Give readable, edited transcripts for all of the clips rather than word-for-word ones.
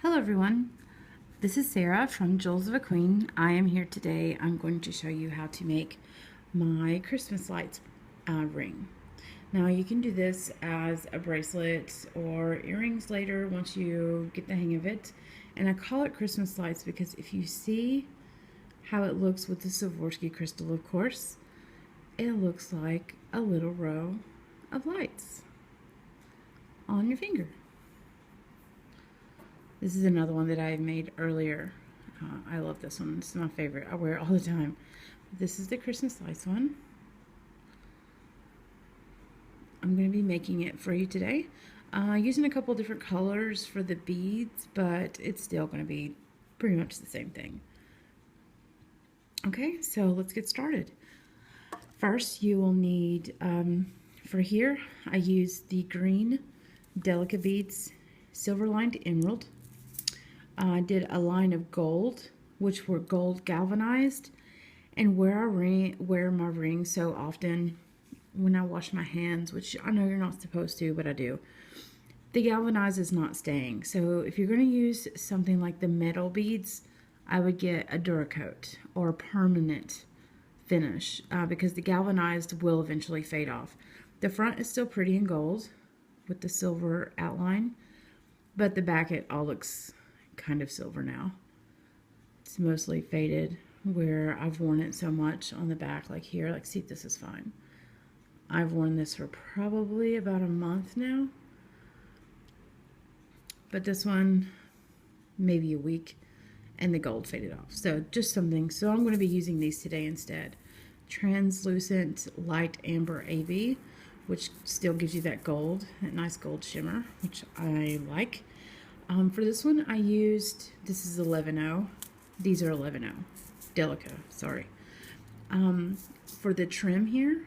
Hello everyone, this is Sarah from JewelsofaQueen. I am here today. I'm going to show you how to make my Christmas lights ring. Now you can do this as a bracelet or earrings later once you get the hang of it. And I call it Christmas lights because if you see how it looks with the Swarovski crystal, of course, it looks like a little row of lights on your finger. This is another one that I made earlier. I love this one. This is my favorite. I wear it all the time. This is the Christmas lights one. I'm going to be making it for you today. Using a couple different colors for the beads, but it's still going to be pretty much the same thing. Okay, so let's get started. First, you will need, for here, I use the green Delica beads, silver lined emerald. I did a line of gold, which were gold galvanized, and where I wear my ring so often when I wash my hands, which I know you're not supposed to, but I do, the galvanized is not staying. So if you're going to use something like the metal beads, I would get a Duracoat or a permanent finish because the galvanized will eventually fade off. The front is still pretty in gold with the silver outline, but the back it all looks kind of silver now. It's mostly faded where I've worn it so much on the back, like here, like see, this is fine. I've worn this for probably about a month now, but this one maybe a week, and the gold faded off. So just something. So I'm going to be using these today instead. Translucent light amber AB, which still gives you that gold, that nice gold shimmer, which I like. For this one, I used, this is 11.0. These are 11.0. Delica, sorry. For the trim here,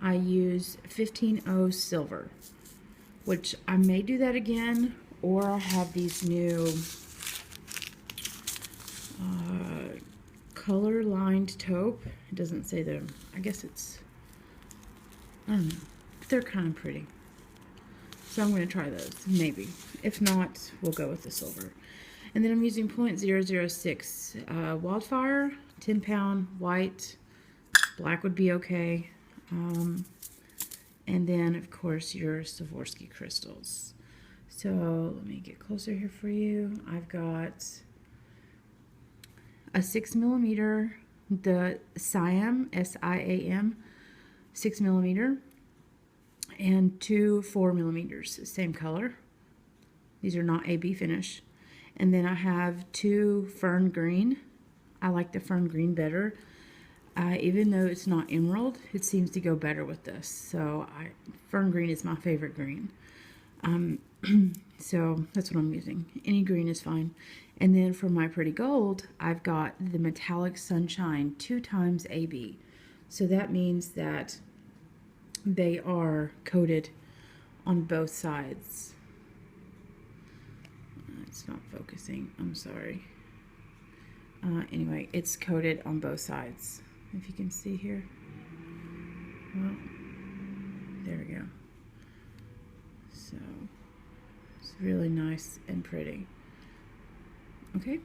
I use 15.0 silver, which I may do that again, or I have these new color lined taupe. It doesn't say them. I guess it's, I don't know. They're kind of pretty. So I'm going to try those, maybe. If not, we'll go with the silver. And then I'm using 0.006 wildfire, 10-pound white. Black would be okay. And then, of course, your Swarovski crystals. So let me get closer here for you. I've got a 6mm, the Siam, S-I-A-M, 6mm. And two 4mm, same color. These are not AB finish. And then I have two fern green. I like the fern green better. Even though it's not emerald, it seems to go better with this. So fern green is my favorite green. So that's what I'm using. Any green is fine. And then for my pretty gold, I've got the metallic sunshine 2x AB. So that means that they are coated on both sides. It's not focusing, I'm sorry. Anyway, it's coated on both sides. If you can see here. Well, there we go. So, it's really nice and pretty. Okay,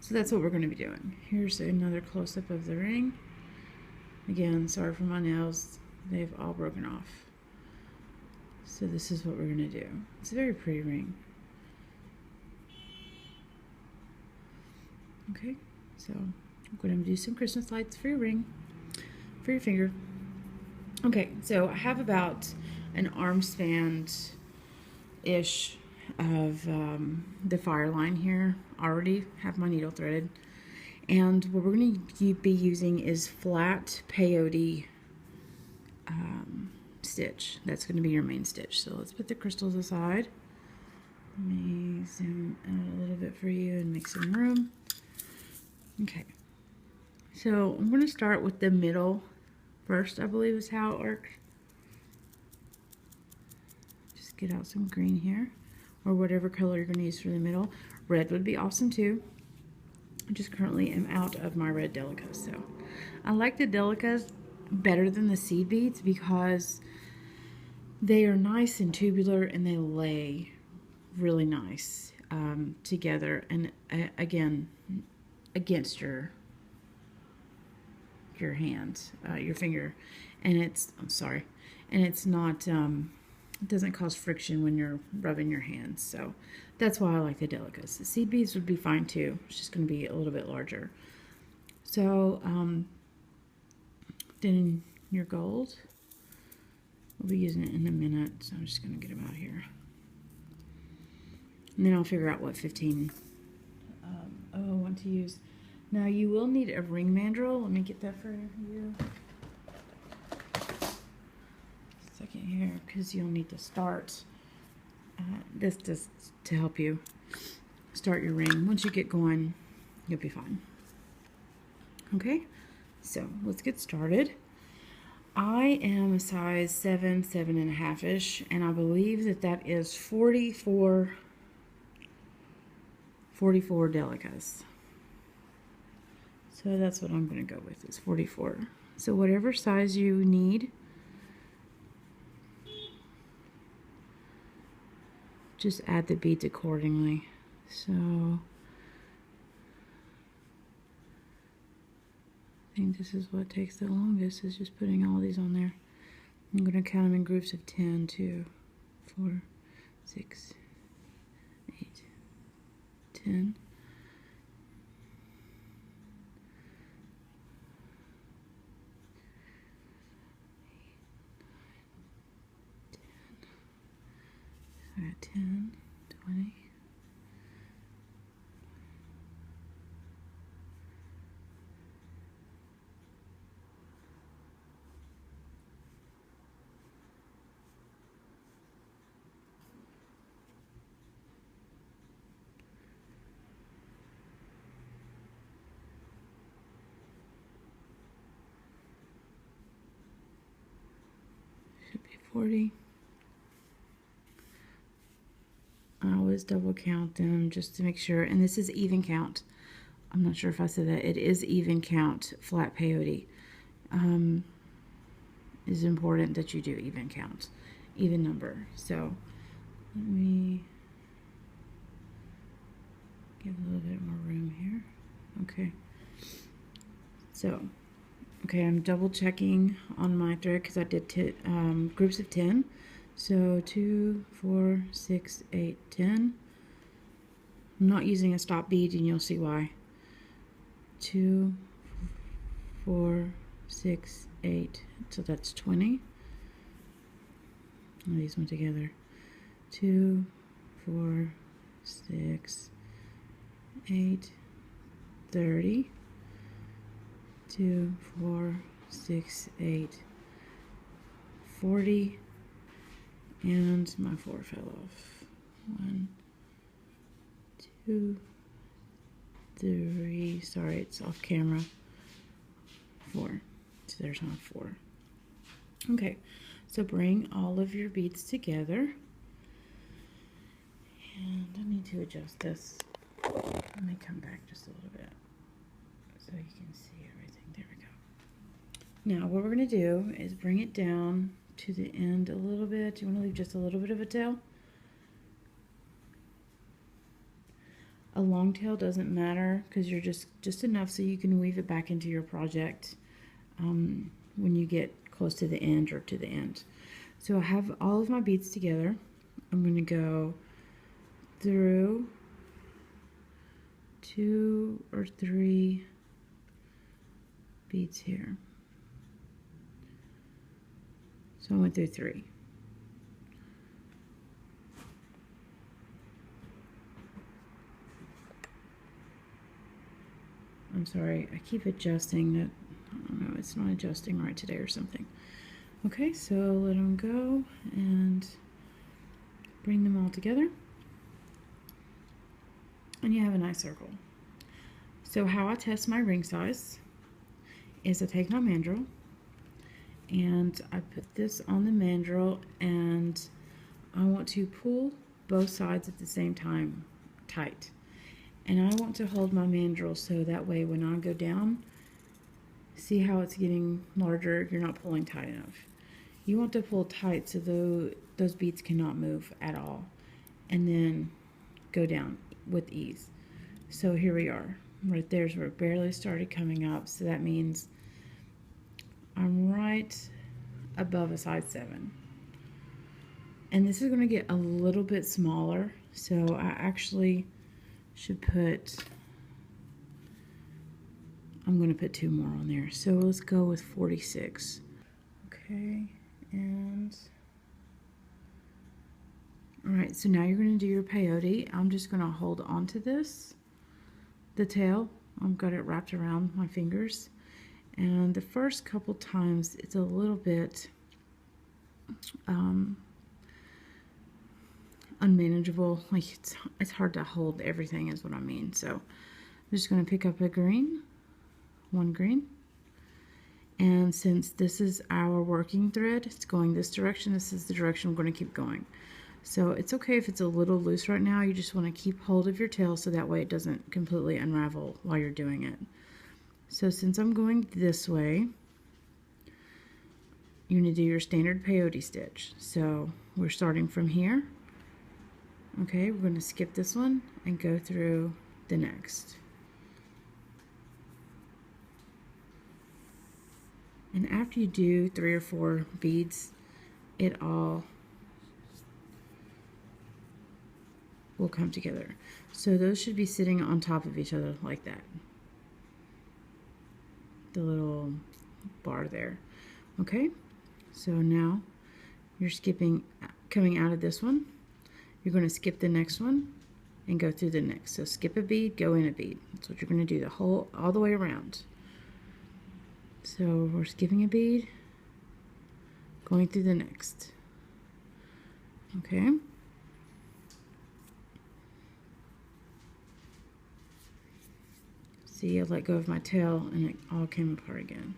so that's what we're going to be doing. Here's another close-up of the ring. Again, sorry for my nails. They've all broken off. So this is what we're going to do. It's a very pretty ring. Okay, so I'm going to do some Christmas lights for your ring, for your finger. Okay, so I have about an arm span-ish of the fire line here. Already have my needle threaded. And what we're going to be using is flat peyote stitch. That's going to be your main stitch. So let's put the crystals aside. Let me zoom out a little bit for you and make some room. Okay, so I'm going to start with the middle first, I believe is how it works. Just get out some green here, or whatever color you're going to use for the middle. Red would be awesome too. I just currently am out of my red Delicas, so I like the Delicas better than the seed beads because they are nice and tubular and they lay really nice. together, and again, against your hand, your finger, and I'm sorry, and it's not, it doesn't cause friction when you're rubbing your hands. So that's why I like the Delicas. The seed beads would be fine too. It's just going to be a little bit larger. So then your gold, we'll be using it in a minute, so I'm just going to get them out here. And then I'll figure out what 15 I want to use. Now you will need a ring mandrel. Let me get that for you. Second here, because you'll need to start this just to help you start your ring. Once you get going, you'll be fine. Okay, so let's get started. I am a size 7, 7.5-ish, and I believe that that is 44 Delicas. So that's what I'm going to go with, is 44. So whatever size you need, just add the beads accordingly. So I think this is what takes the longest, is just putting all these on there. I'm going to count them in groups of 10, 2, 4, 6, 8, 10. I got 10, 20. Should be 40. I always double count them just to make sure, and this is even count. I'm not sure if I said that. It is even count flat peyote. It's important that you do even count, even number. So let me give a little bit more room here. Okay. So, okay, I'm double checking on my thread because I did groups of 10. So 2, 4, 6, 8, 10. I'm not using a stop bead, and you'll see why. 2, 4, 6, 8. So that's 20. All these went together. 2, 4, 6, 8, 30. 2, 4, 6, 8, 40. And my 4 fell off. 1, 2, 3. Sorry, it's off camera. 4. So there's my 4. Okay, so bring all of your beads together. And I need to adjust this. Let me come back just a little bit so you can see everything. There we go. Now what we're going to do is bring it down to the end a little bit. You want to leave just a little bit of a tail. A long tail doesn't matter because you're just enough so you can weave it back into your project when you get close to the end or to the end. So I have all of my beads together. I'm going to go through 2 or 3 beads here. So I went through 3. I'm sorry, I keep adjusting that. I don't know, it's not adjusting right today or something. Okay, so let them go and bring them all together. And you have a nice circle. So how I test my ring size is I take my mandrel and I put this on the mandrel, and I want to pull both sides at the same time tight. And I want to hold my mandrel so that way when I go down, see how it's getting larger, you're not pulling tight enough. You want to pull tight so those beads cannot move at all. And then go down with ease. So here we are. Right there's where it barely started coming up. So that means I'm right above a size 7. And this is going to get a little bit smaller. So I actually should put, I'm going to put 2 more on there. So let's go with 46. Okay, and all right, so now you're going to do your peyote. I'm just going to hold on to this, the tail. I've got it wrapped around my fingers. And the first couple times it's a little bit unmanageable. Like it's hard to hold everything is what I mean. So I'm just going to pick up a green, 1 green. And since this is our working thread, it's going this direction. This is the direction we're going to keep going. So it's okay if it's a little loose right now. You just want to keep hold of your tail so that way it doesn't completely unravel while you're doing it. So since I'm going this way, you're going to do your standard peyote stitch. So we're starting from here. Okay, we're going to skip this one and go through the next. And after you do 3 or 4 beads, it all will come together. So those should be sitting on top of each other like that. The little bar there. Okay, so now you're skipping, coming out of this one, you're going to skip the next one and go through the next. So skip a bead, go in a bead. That's what you're going to do the whole, all the way around. So we're skipping a bead, going through the next. Okay. See, I let go of my tail and it all came apart again.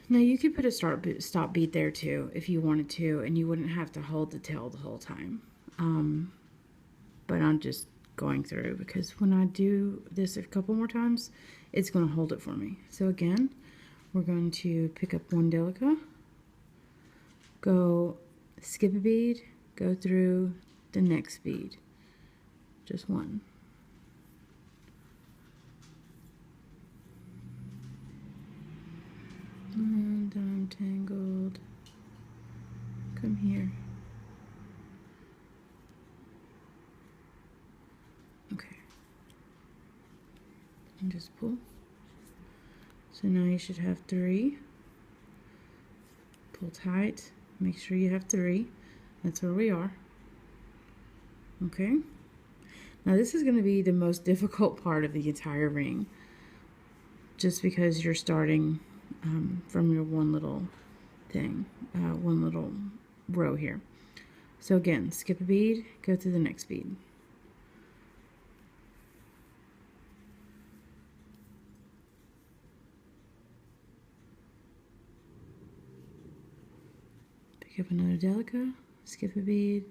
Now you could put a stop bead there too if you wanted to, and you wouldn't have to hold the tail the whole time. But I'm just going through because when I do this a couple more times, it's going to hold it for me. So again, we're going to pick up 1 delica, go skip a bead, go through the next bead, just 1. And I'm tangled. Come here. Okay. And just pull. So now you should have 3. Pull tight. Make sure you have 3. That's where we are. Okay. Now this is going to be the most difficult part of the entire ring, just because you're starting from your one little thing, one little row here. So again, skip a bead, go through the next bead. Pick up another delica, skip a bead,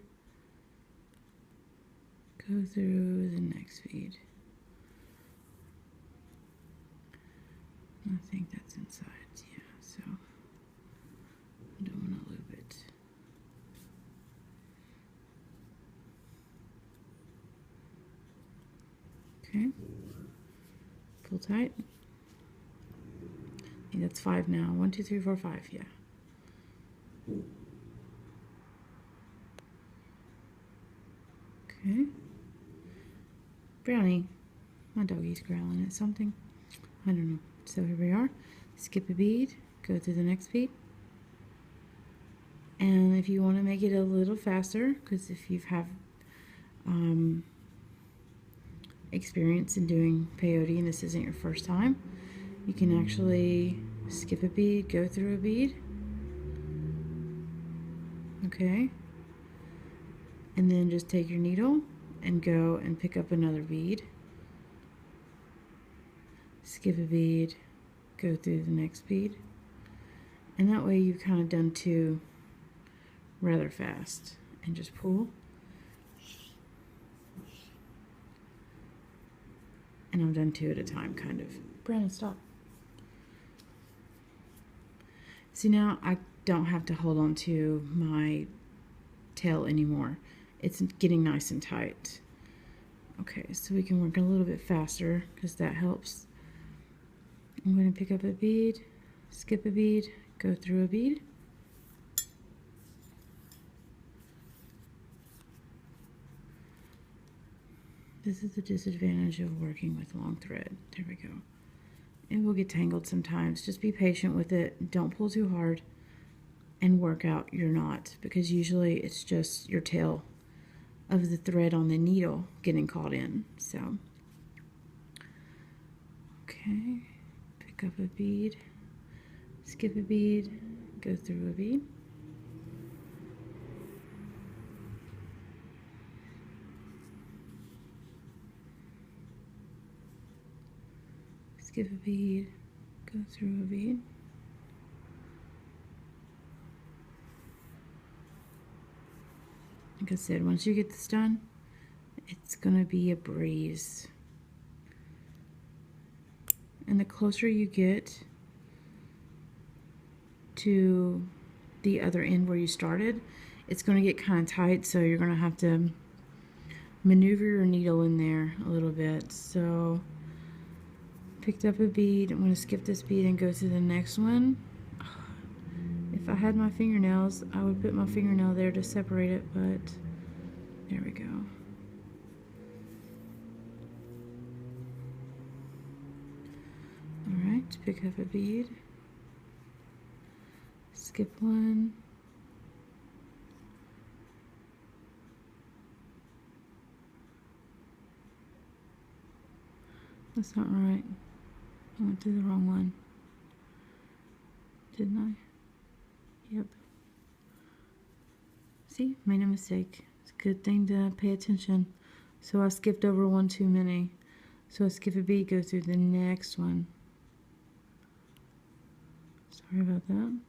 go through the next bead. I think that's inside, yeah, so I don't want to loop it. Okay, pull tight. I think that's 5 now. 1, 2, 3, 4, 5, yeah. Okay. Brownie, my doggy's growling at something. I don't know. So here we are. Skip a bead, go through the next bead. And if you want to make it a little faster, because if you have experience in doing peyote and this isn't your first time, you can actually skip a bead, go through a bead. Okay. And then just take your needle and go and pick up another bead. Skip a bead, go through the next bead, and that way you've kind of done 2 rather fast. And just pull, and I've done 2 at a time, kind of. Brandon, stop. See, now I don't have to hold on to my tail anymore. it's getting nice and tight. Okay, so we can work a little bit faster because that helps. I'm going to pick up a bead, skip a bead, go through a bead. This is the disadvantage of working with long thread. There we go. It will get tangled sometimes. Just be patient with it. Don't pull too hard and work out your knot, because usually it's just your tail of the thread on the needle getting caught in. So, okay, pick up a bead, skip a bead, go through a bead. Skip a bead, go through a bead. Like I said, once you get this done, it's going to be a breeze. And the closer you get to the other end where you started, it's going to get kind of tight, so you're going to have to maneuver your needle in there a little bit. So, picked up a bead. I'm going to skip this bead and go to the next one. If I had my fingernails, I would put my fingernail there to separate it, but there we go. Alright, pick up a bead, skip one, that's not right. I went through the wrong one, didn't I? Yep. See, made a mistake. It's a good thing to pay attention. So I skipped over one too many. So I skip a bead, go through the next one. Sorry about that.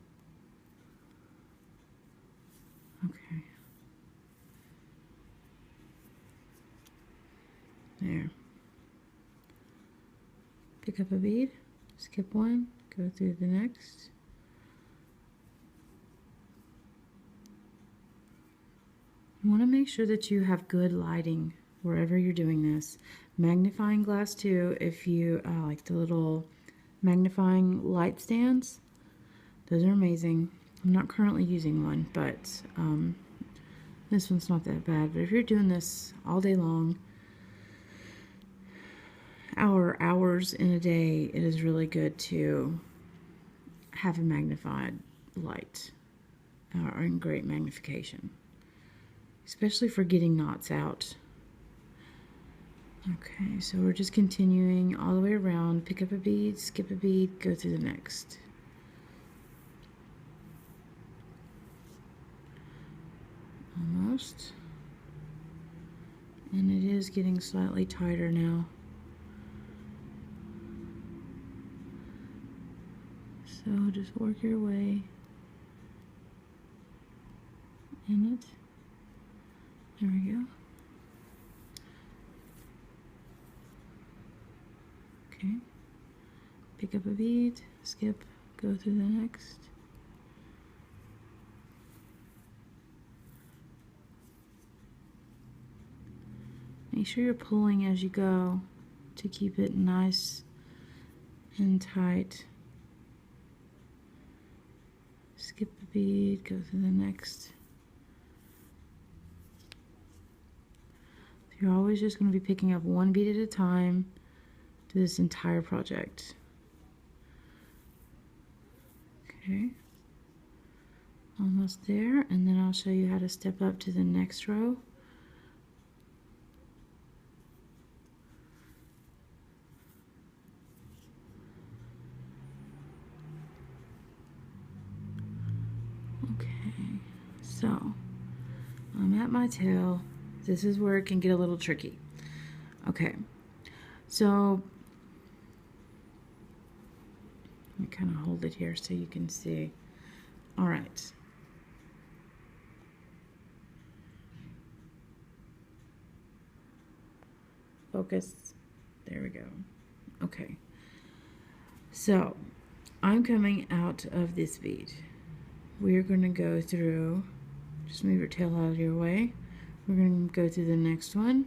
Okay. There. Pick up a bead, skip one, go through the next. You want to make sure that you have good lighting wherever you're doing this. Magnifying glass too, if you like the little magnifying light stands, those are amazing. I'm not currently using one, but this one's not that bad. But if you're doing this all day long, hours in a day, it is really good to have a magnified light or in great magnification, especially for getting knots out. Okay, so we're just continuing all the way around. Pick up a bead, skip a bead, go through the next. Almost. And it is getting slightly tighter now. So just work your way in it. There we go. Okay. Pick up a bead, skip, go through the next. Make sure you're pulling as you go to keep it nice and tight. Skip the bead, go through the next. You're always just going to be picking up one bead at a time through this entire project. Okay, almost there, and then I'll show you how to step up to the next row. Okay, so I'm at my tail. This is where it can get a little tricky. Okay, so let me kind of hold it here so you can see. All right. Focus. There we go. Okay. So I'm coming out of this bead. We're going to go through, just move your tail out of your way. We're going to go through the next one.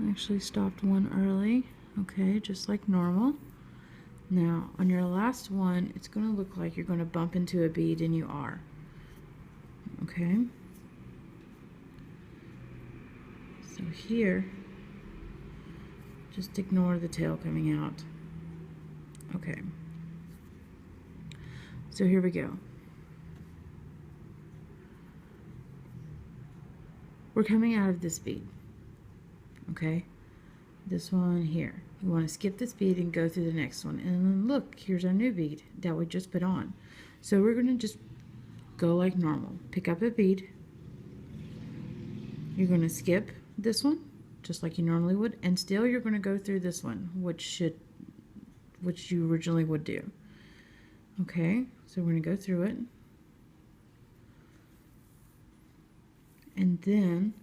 I actually stopped one early. Okay, just like normal. Now, on your last one, it's going to look like you're going to bump into a bead, and you are. Okay? So here, just ignore the tail coming out. Okay. So here we go. We're coming out of this bead. Okay? This one here. You want to skip this bead and go through the next one. And then look, here's our new bead that we just put on. So we're going to just go like normal. Pick up a bead. You're going to skip this one, just like you normally would, and still you're going to go through this one, which you originally would do. Okay, so we're going to go through it. And then,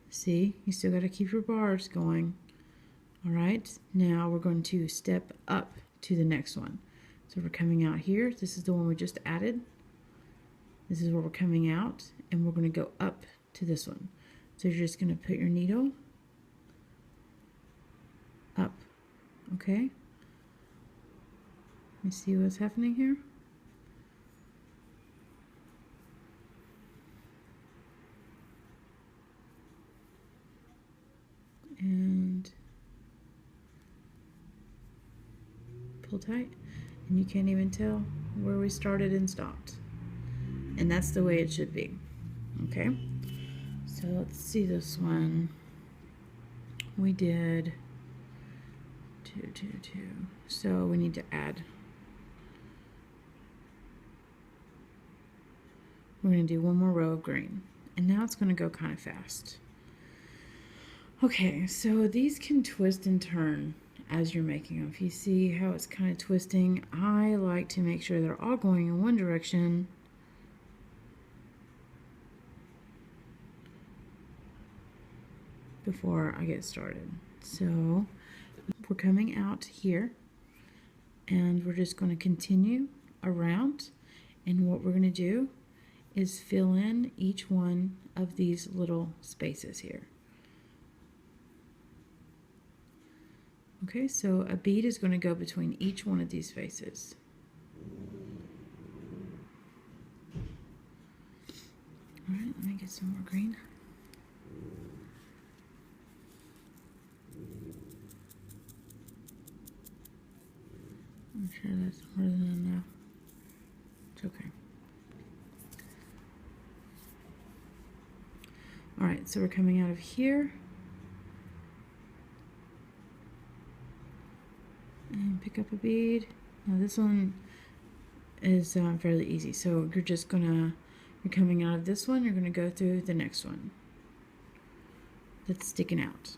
see, you still got to keep your bars going. All right, now we're going to step up to the next one. So we're coming out here. This is the one we just added. This is where we're coming out, and we're going to go up to this one. So you're just going to put your needle up. Okay? Let me see what's happening here. And pull tight, and you can't even tell where we started and stopped. And that's the way it should be. Okay, so let's see this one. We did 2, 2, 2. So we need to add. We're going to do one more row of green, and now it's going to go kind of fast. Okay, so these can twist and turn as you're making them. If you see how it's kind of twisting, I like to make sure they're all going in one direction. Before I get started. So we're coming out here, and we're just going to continue around, and what we're going to do is fill in each one of these little spaces here. Okay, so a bead is going to go between each one of these spaces. All right, let me get some more green. I'm sure that's more than enough. It's okay. All right, so we're coming out of here. And pick up a bead. Now this one is fairly easy. So you're coming out of this one, you're gonna go through the next one that's sticking out.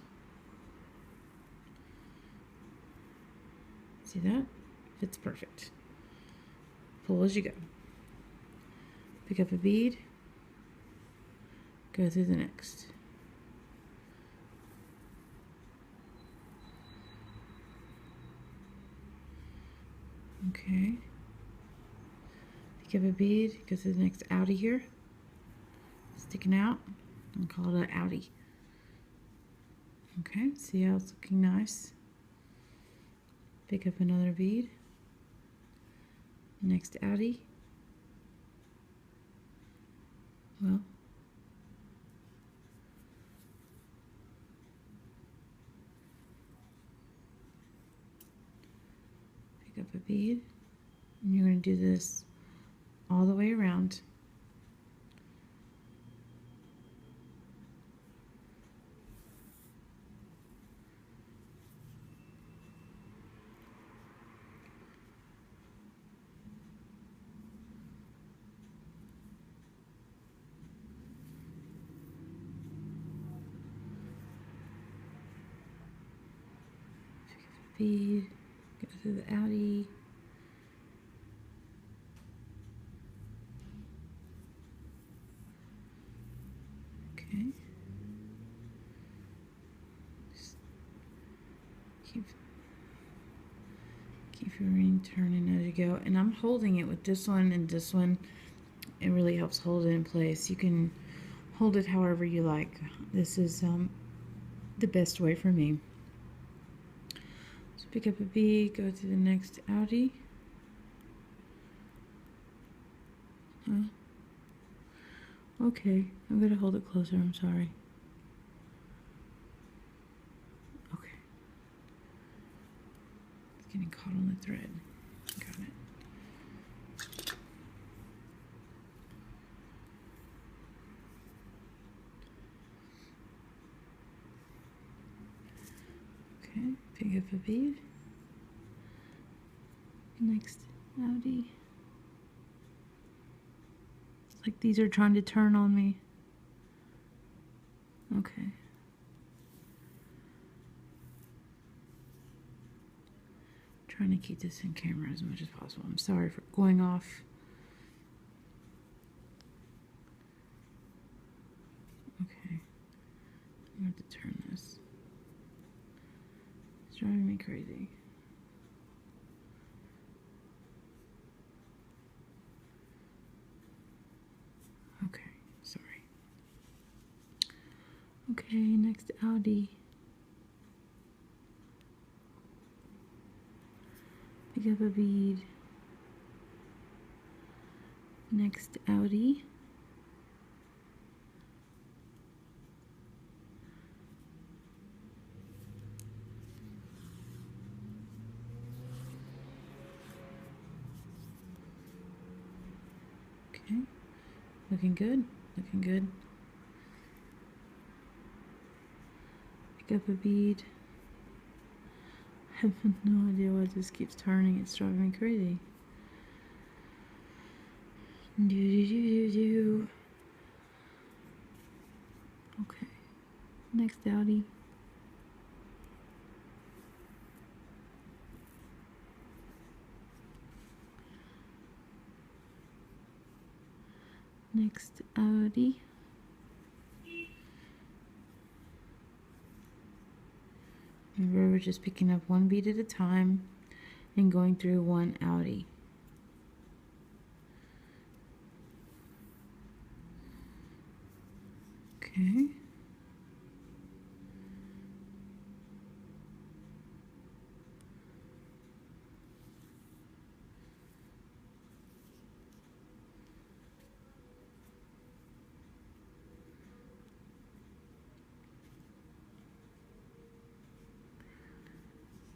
See that? Fits perfect. Pull as you go. Pick up a bead, go through the next. Okay. Pick up a bead, go through the next outie here. Sticking out, and call it an outie. Okay, see how it's looking nice. Pick up another bead. Next outie. Well, pick up a bead, and you're going to do this all the way around. Bead, go through the outie. Okay. Just keep your ring turning as you go. And I'm holding it with this one and this one. It really helps hold it in place. You can hold it however you like. This is the best way for me. So pick up a bead, go to the next outie. Okay, I'm gonna hold it closer, I'm sorry. Okay. It's getting caught on the thread. Got it. Okay, pick up a bead. Next outie. It's like these are trying to turn on me. Okay. Trying to keep this in camera as much as possible. I'm sorry for going off. Okay. I have to turn this. It's driving me crazy. Okay, sorry. Okay, next outie. Pick up a bead. Next outie. Okay, looking good, looking good. Pick up a bead. I have no idea why this keeps turning, it's driving me crazy. Do. Okay, next outie. Next outie. Remember, we're just picking up one bead at a time and going through one outie. Okay.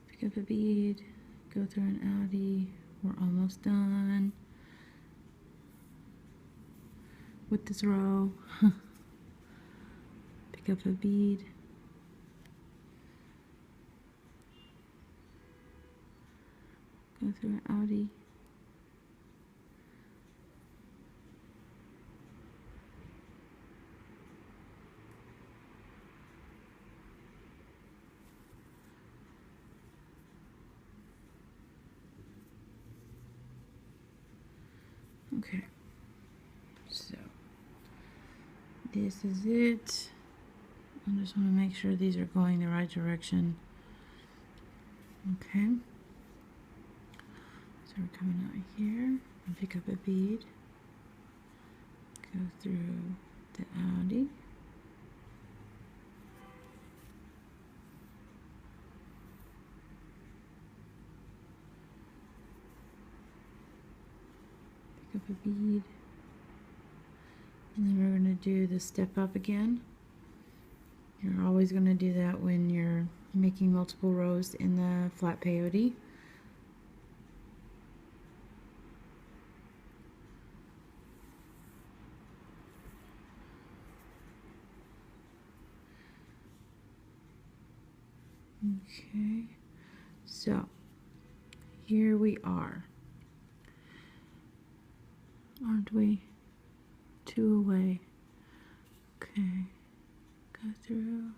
Pick up a bead, go through an outie. We're almost done with this row. Pick up a bead. Go through an outie. Okay, so this is it. I just want to make sure these are going the right direction. Okay, so we're coming out here and pick up a bead, go through the outie, pick up a bead, and then we're going to do the step up again. You're always going to do that when you're making multiple rows in the flat peyote. Okay, so here we are. Aren't we? 2 away. Okay, go through.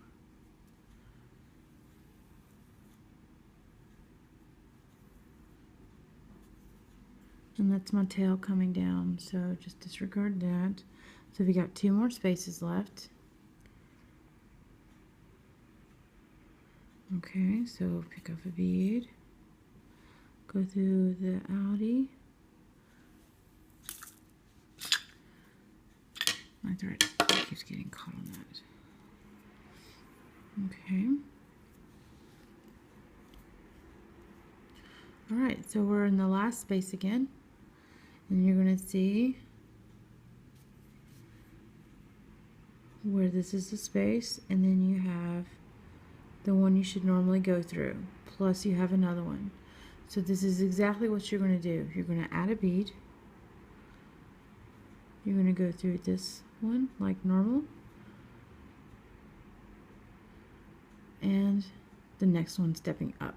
And that's my tail coming down, so just disregard that. So we got 2 more spaces left. Okay, so pick up a bead, go through the outie, my thread. It keeps getting caught on that. Okay. Alright, so we're in the last space again. And you're going to see where this is the space, and then you have the one you should normally go through, plus you have another one. So this is exactly what you're going to do. You're going to add a bead. You're going to go through this one like normal, and the next one stepping up.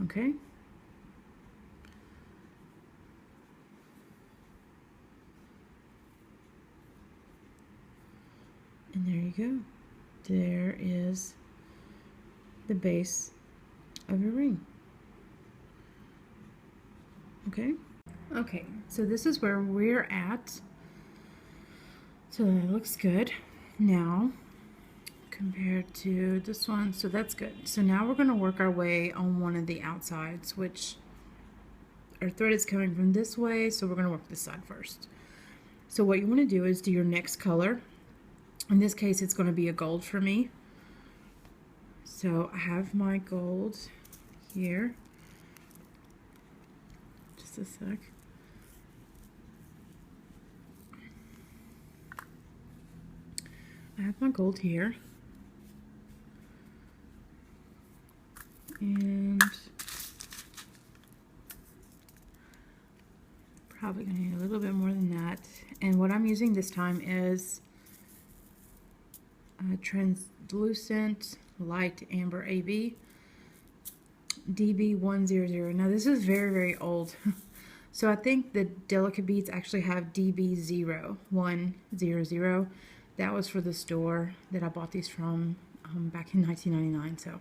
Okay? And there you go. There is the base of your ring. Okay? Okay, so this is where we're at. So that looks good. Now, compared to this one, so that's good. So now we're going to work our way on one of the outsides, which our thread is coming from this way, so we're going to work this side first. So what you want to do is do your next color. In this case, it's going to be a gold for me. So I have my gold here. Just a sec. I have my gold here. And probably going to need a little bit more than that. And what I'm using this time is translucent light amber AB DB100. Now this is very, very old. So I think the delicate beads actually have DB0100. That was for the store that I bought these from back in 1999. So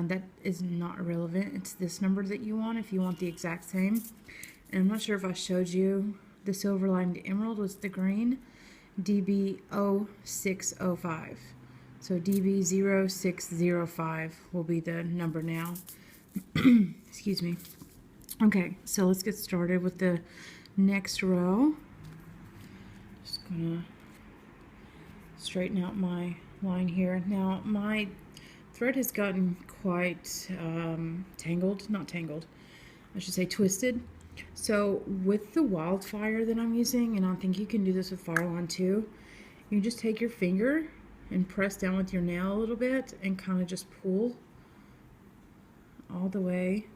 that is not relevant. It's this number that you want if you want the exact same. And I'm not sure if I showed you the silver lined emerald was the green. DB0605. So DB0605 will be the number now. Excuse me. Okay, so let's get started with the next row. Just gonna straighten out my line here. Now my thread has gotten quite tangled, not tangled, I should say twisted. So with the wildfire that I'm using, and I think you can do this with Fireline too, you just take your finger and press down with your nail a little bit and kind of just pull all the way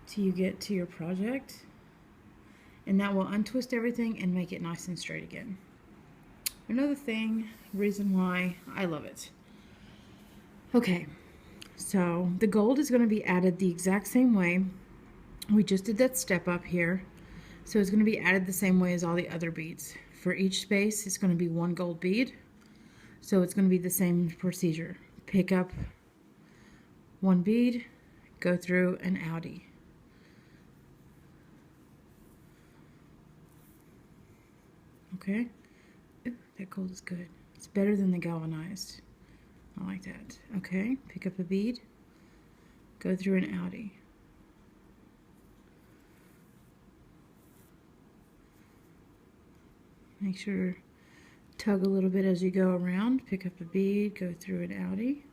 till you get to your project, and that will untwist everything and make it nice and straight again. Another reason why I love it. Okay, so the gold is going to be added the exact same way. We just did that step up here, so it's going to be added the same way as all the other beads. For each space, it's going to be one gold bead, so it's going to be the same procedure. Pick up one bead, go through an outie. Okay, ooh, that gold is good. It's better than the galvanized. I like that. Okay, pick up a bead, go through an outie. Make sure tug a little bit as you go around. Pick up a bead, go through an outie.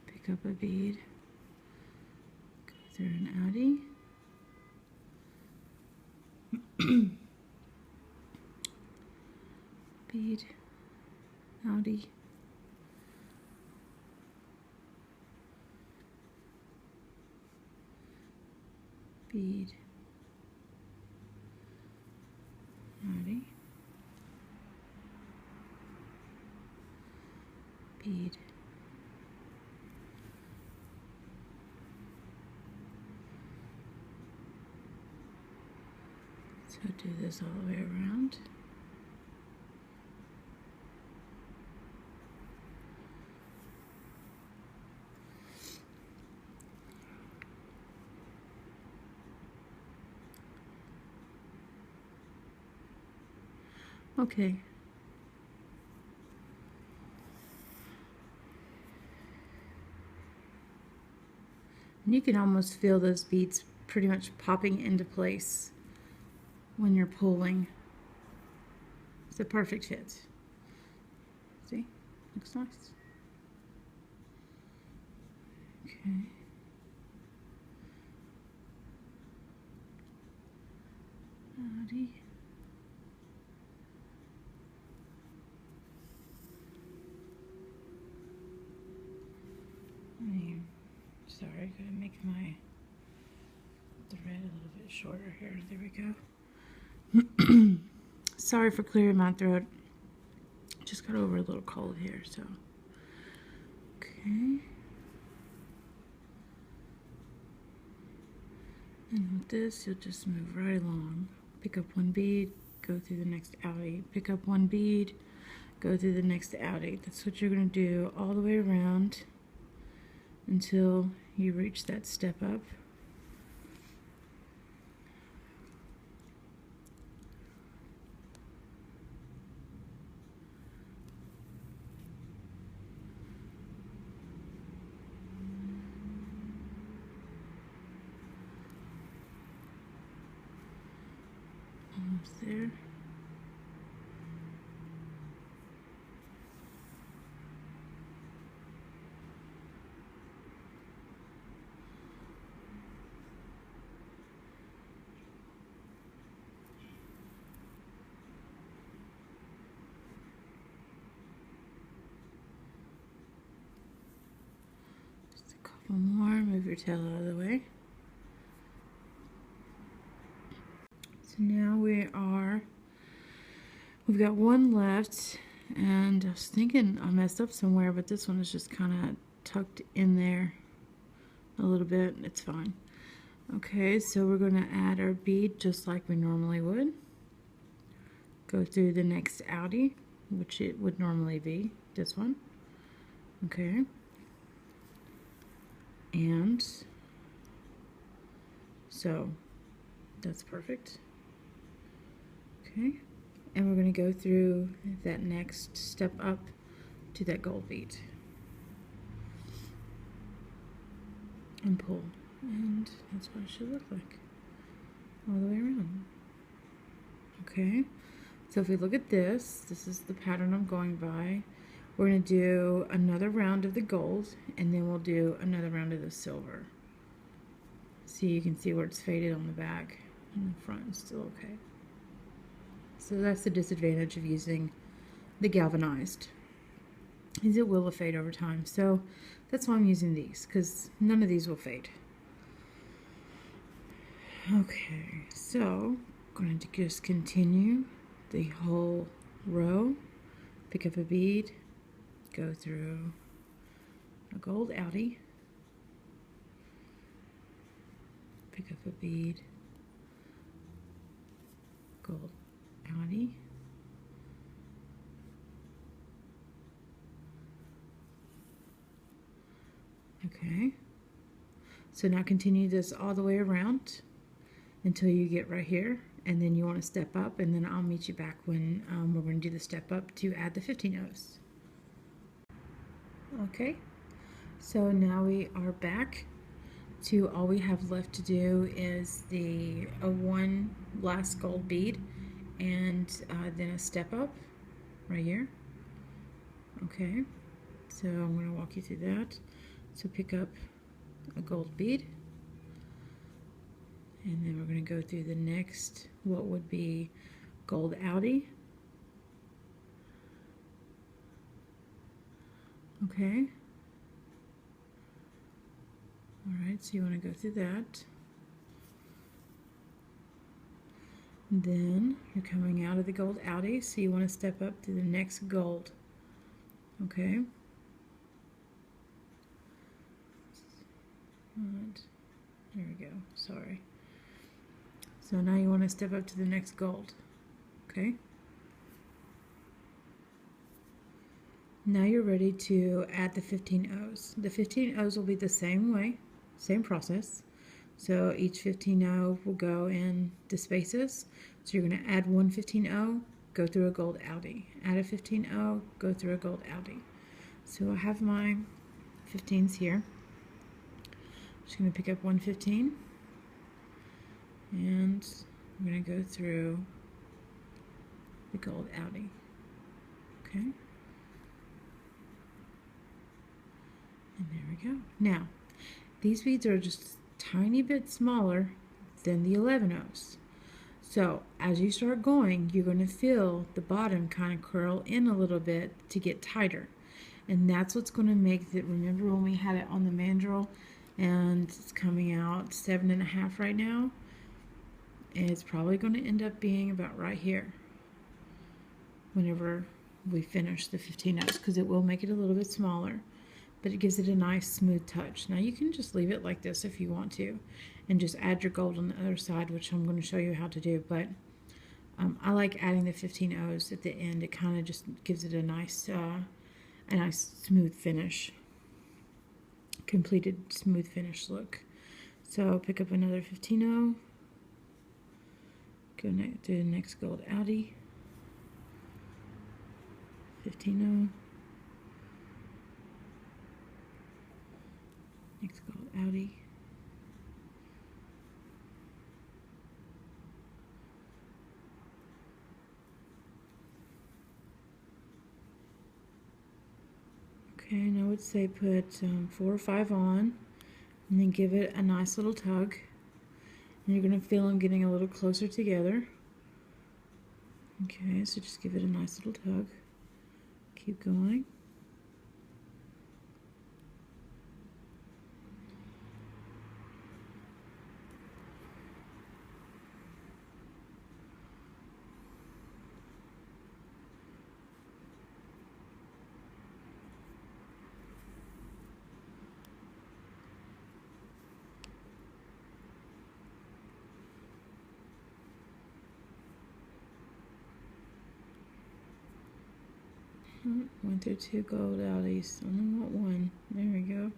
Pick up a bead, go through an outie. Bead, outie. Bead, outie. Bead. So do this all the way around. Okay. And you can almost feel those beads pretty much popping into place when you're pulling. It's a perfect fit. See? Looks nice. Okay. Howdy. Sorry, I gotta make my thread a little bit shorter here. There we go. Sorry for clearing my throat. Just got over a little cold here, so. Okay. And with this, you'll just move right along. Pick up one bead, go through the next outie. Pick up one bead, go through the next outie. That's what you're going to do all the way around until you reach that step up. Almost there. Just a couple more. Move your tail out of the way. So now we've got one left, and I was thinking I messed up somewhere, but this one is just kind of tucked in there a little bit. It's fine. Okay, so we're going to add our bead just like we normally would. Go through the next outie, which it would normally be this one. Okay. And so that's perfect. Okay, and we're going to go through that next step up to that gold bead and pull, and that's what it should look like all the way around. Okay, so if we look at this is the pattern I'm going by. We're going to do another round of the gold, and then we'll do another round of the silver. See, you can see where it's faded on the back, and the front is still okay. So that's the disadvantage of using the galvanized, is it will fade over time. So that's why I'm using these, because none of these will fade. Okay, so I'm going to just continue the whole row. Pick up a bead, go through a gold outie, pick up a bead, gold outie, okay, so now continue this all the way around until you get right here, and then you want to step up, and then I'll meet you back when we're going to do the step up to add the 15 O's. Okay, so now we are back to all we have left to do is the one last gold bead, and then a step up right here. Okay, so I'm going to walk you through that. So pick up a gold bead, and then we're going to go through the next, what would be gold outie. Okay. Alright, so you want to go through that. Then you're coming out of the gold outie, so you want to step up to the next gold. Okay. And there we go. Sorry. So now you want to step up to the next gold. Okay. Now you're ready to add the 15 O's. The 15 O's will be the same way, same process. So each 15 O will go in the spaces. So you're going to add one 15 O, go through a gold outie. Add a 15 O, go through a gold outie. So I have my 15s here. I'm just going to pick up one 15 and I'm going to go through the gold outie. Okay. And there we go. Now, these beads are just a tiny bit smaller than the 11-ohs. So as you start going, you're going to feel the bottom kind of curl in a little bit to get tighter. And that's what's going to make it, remember when we had it on the mandrel and it's coming out 7.5 right now? And it's probably going to end up being about right here whenever we finish the 15-ohs, because it will make it a little bit smaller, but it gives it a nice smooth touch. Now you can just leave it like this if you want to and just add your gold on the other side, which I'm going to show you how to do, but I like adding the 15-ohs at the end. It kind of just gives it a nice smooth finish, completed smooth finish look. So pick up another 15-oh, go to the next gold outie, 15-oh, next gold outie, okay, and I would say put 4 or 5 on, and then give it a nice little tug. And you're going to feel them getting a little closer together. Okay, so just give it a nice little tug. Keep going. Went through 2 gold outies. Only want 1. There we go.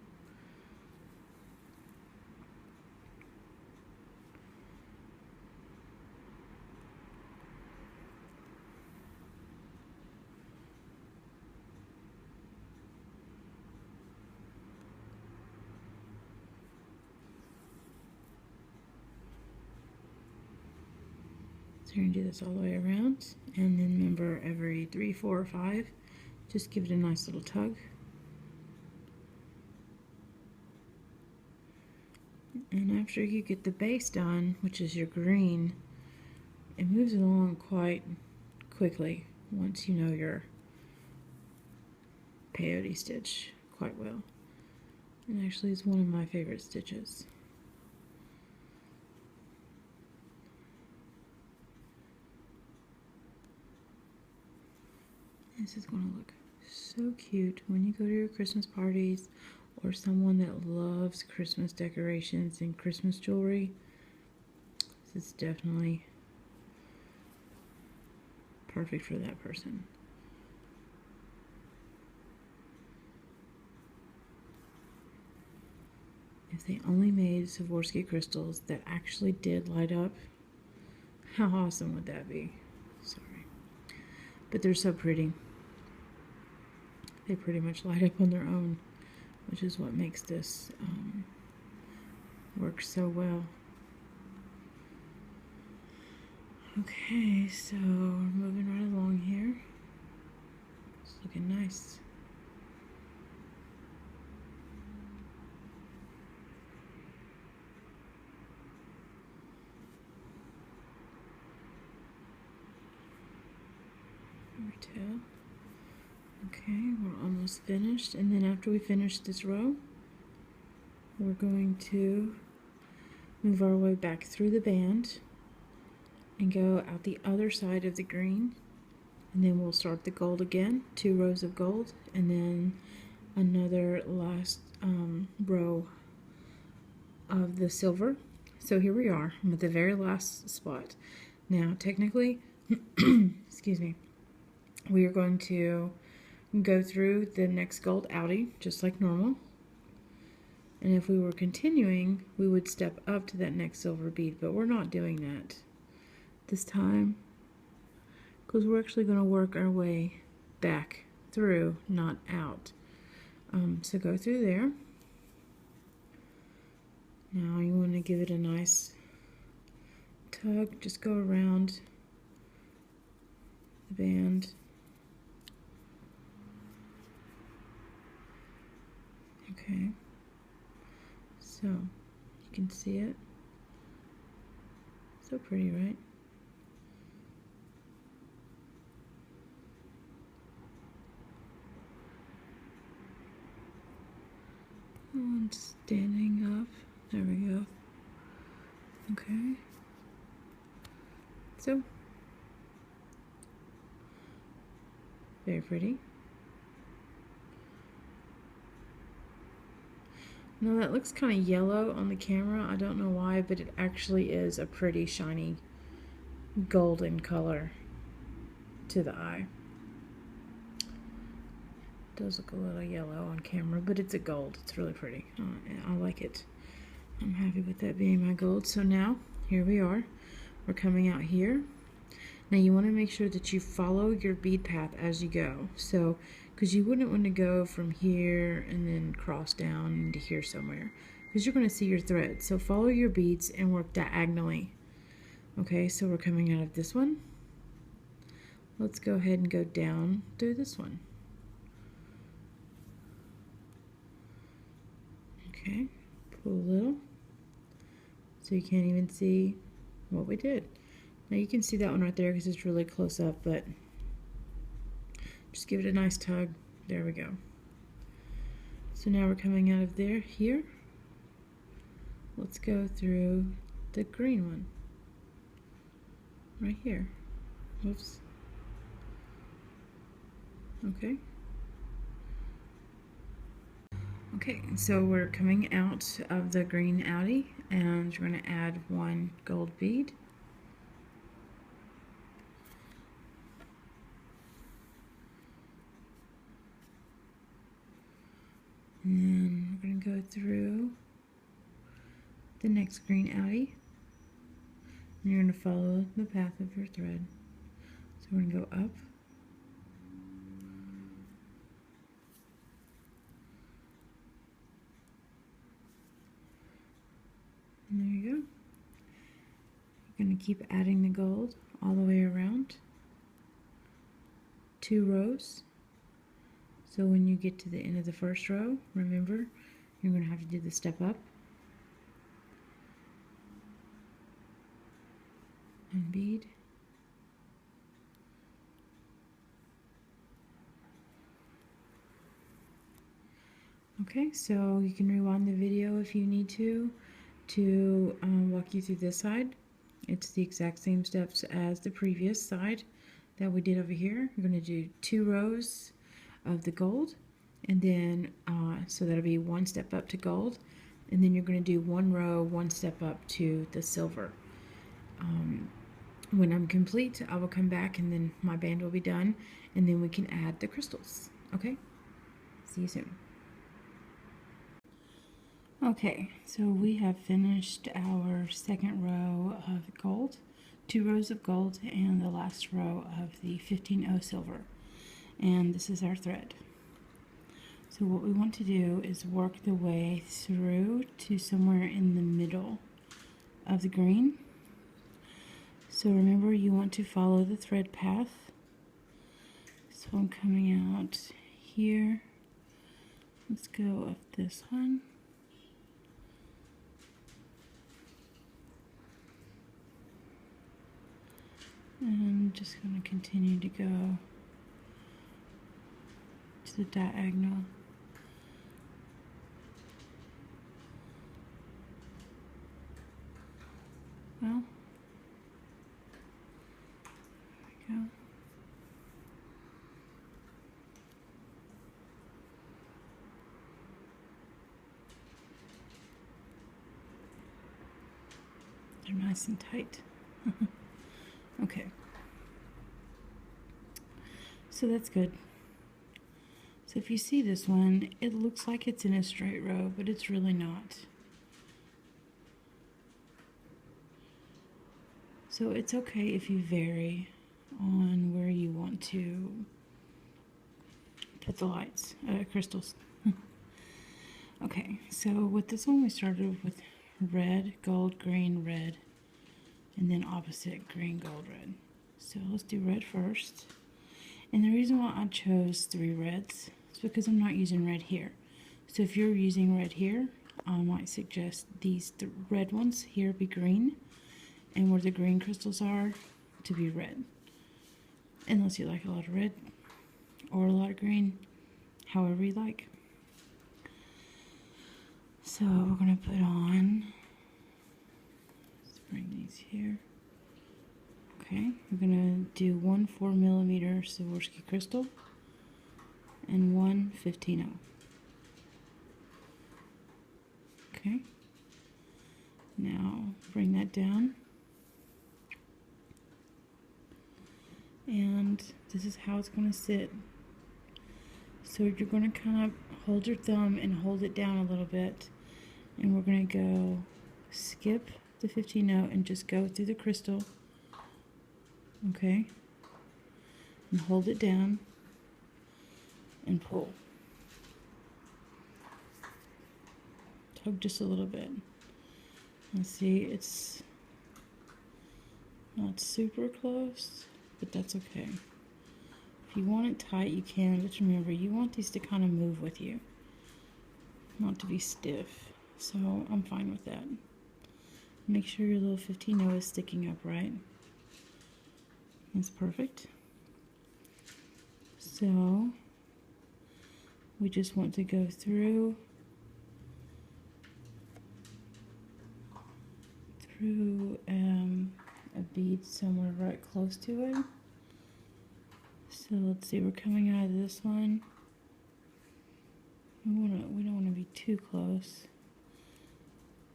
So you're going to do this all the way around, and then remember every 3, 4, or 5, just give it a nice little tug. And after you get the base done, which is your green, it moves along quite quickly once you know your peyote stitch quite well. And actually it's one of my favorite stitches. This is going to look so cute when you go to your Christmas parties or someone that loves Christmas decorations and Christmas jewelry. This is definitely perfect for that person. If they only made Swarovski crystals that actually did light up, how awesome would that be? Sorry. But they're so pretty. They pretty much light up on their own, which is what makes this work so well. Okay, so we're moving right along here. It's looking nice. Tail. Okay, we're almost finished, and then after we finish this row, we're going to move our way back through the band and go out the other side of the green, and then we'll start the gold again, 2 rows of gold, and then another last row of the silver. So here we are, I'm at the very last spot. Now technically, excuse me, we are going to go through the next gold outie just like normal, and if we were continuing we would step up to that next silver bead, but we're not doing that this time because we're actually going to work our way back through, not out. So go through there. Now you want to give it a nice tug, just go around the band. Okay, so you can see it. So pretty, right? And standing up. There we go. Okay. So, very pretty. Now that looks kind of yellow on the camera. I don't know why, but it actually is a pretty shiny golden color to the eye. It does look a little yellow on camera, but it's a gold. It's really pretty. I like it. I'm happy with that being my gold. So now, here we are. We're coming out here. Now you want to make sure that you follow your bead path as you go. So, because you wouldn't want to go from here and then cross down into here somewhere, because you're going to see your thread. So follow your beads and work diagonally. Okay, so we're coming out of this one. Let's go ahead and go down through this one. Okay, pull a little so you can't even see what we did. Now you can see that one right there because it's really close up, but just give it a nice tug. There we go. So now we're coming out of there here. Let's go through the green one right here. Oops. Okay. Okay, so we're coming out of the green outie, and we're going to add one gold bead. And then we're going to go through the next green outie, and you're going to follow the path of your thread. So we're going to go up, and there you go. You're going to keep adding the gold all the way around, 2 rows. So when you get to the end of the first row, remember, you're going to have to do the step up and bead. Okay, so you can rewind the video if you need to walk you through this side. It's the exact same steps as the previous side that we did over here. You're going to do 2 rows of the gold, and then so that'll be 1 step up to gold, and then you're going to do 1 row, 1 step up to the silver. When I'm complete, I will come back and then my band will be done, and then we can add the crystals. Okay, see you soon. Okay, so we have finished our second row of gold, 2 rows of gold, and the last row of the 15-0 silver. And this is our thread. So what we want to do is work the way through to somewhere in the middle of the green. So remember, you want to follow the thread path. So I'm coming out here. Let's go up this one. And I'm just going to continue to go to the diagonal. Well, there we go. They're nice and tight. Okay. So that's good. So if you see this one, it looks like it's in a straight row, but it's really not. So it's okay if you vary on where you want to put the lights, crystals. Okay, so with this one we started with red, gold, green, red, and then opposite green, gold, red. So let's do red first. And the reason why I chose 3 reds is because I'm not using red here. So if you're using red here, I might suggest these red ones here be green, and where the green crystals are to be red. Unless you like a lot of red or a lot of green, however you like. So we're going to put on, let's bring these here. Okay, we're going to do 1 4mm Swarovski crystal and 1 15-0. Okay, now bring that down, and this is how it's going to sit. So you're going to kind of hold your thumb and hold it down a little bit, and we're going to go skip the 15-0 and just go through the crystal, okay, and hold it down and pull. Tug just a little bit. And see, it's not super close, but that's okay. If you want it tight, you can, but remember, you want these to kind of move with you, not to be stiff. So I'm fine with that. Make sure your little 15-0 is sticking up right. That's perfect. So we just want to go through a bead somewhere right close to it. So let's see, we're coming out of this one. We don't want to be too close,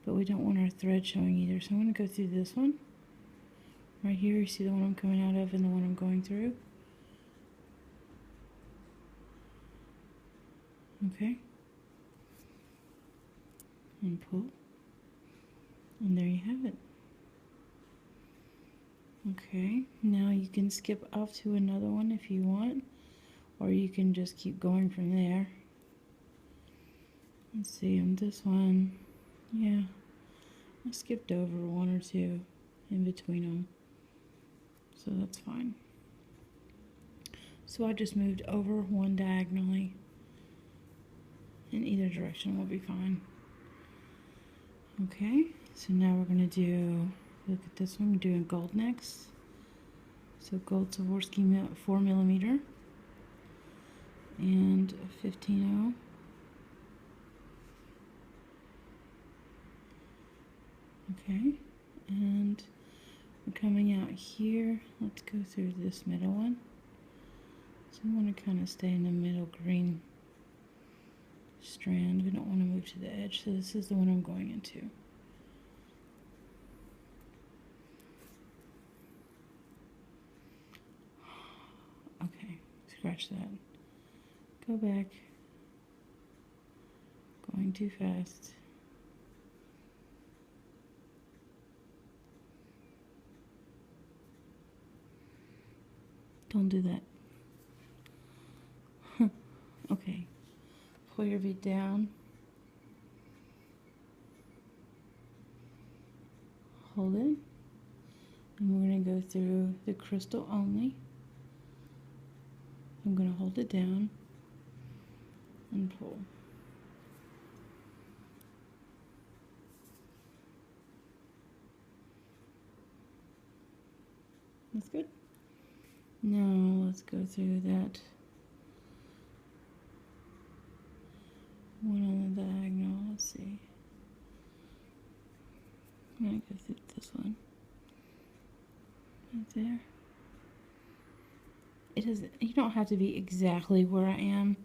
but we don't want our thread showing either. So I'm going to go through this one. Right here, you see the one I'm coming out of and the one I'm going through. Okay. And pull. And there you have it. Okay, now you can skip up to another one if you want, or you can just keep going from there. Let's see, on this one, yeah, I skipped over 1 or 2 in between them, so that's fine. So I just moved over 1 diagonally. In either direction will be fine. Okay, so now we're going to do, look at this one, we're doing gold next. So gold Swarovski 4mm and a 15-0. Okay, and we're coming out here. Let's go through this middle one. So we want to kind of stay in the middle green strand. We don't want to move to the edge, so this is the one I'm going into. Okay, scratch that. Go back. Going too fast. Don't do that. Okay. Pull your bead down. Hold it. And we're going to go through the crystal only. I'm going to hold it down and pull. That's good. Now let's go through that one on the diagonal. Let's see. I'm going to go through this one. Right there. It doesn't, you don't have to be exactly where I am.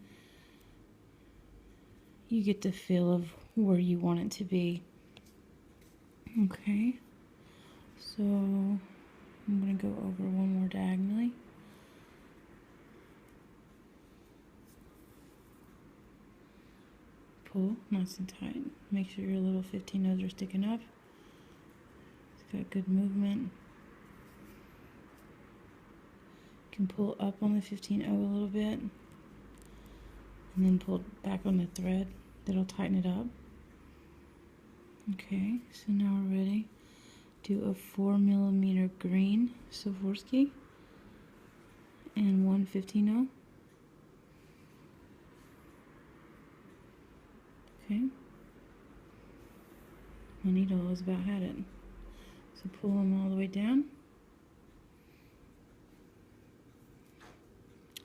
You get the feel of where you want it to be. Okay. So I'm going to go over one more diagonally. Pull nice and tight. Make sure your little 15-0s are sticking up. It's got good movement. You can pull up on the 15-0 a little bit and then pull back on the thread. That'll tighten it up. Okay, so now we're ready. do a 4mm green Swarovski and one 15-0. Okay. My needle is about had it. So pull them all the way down.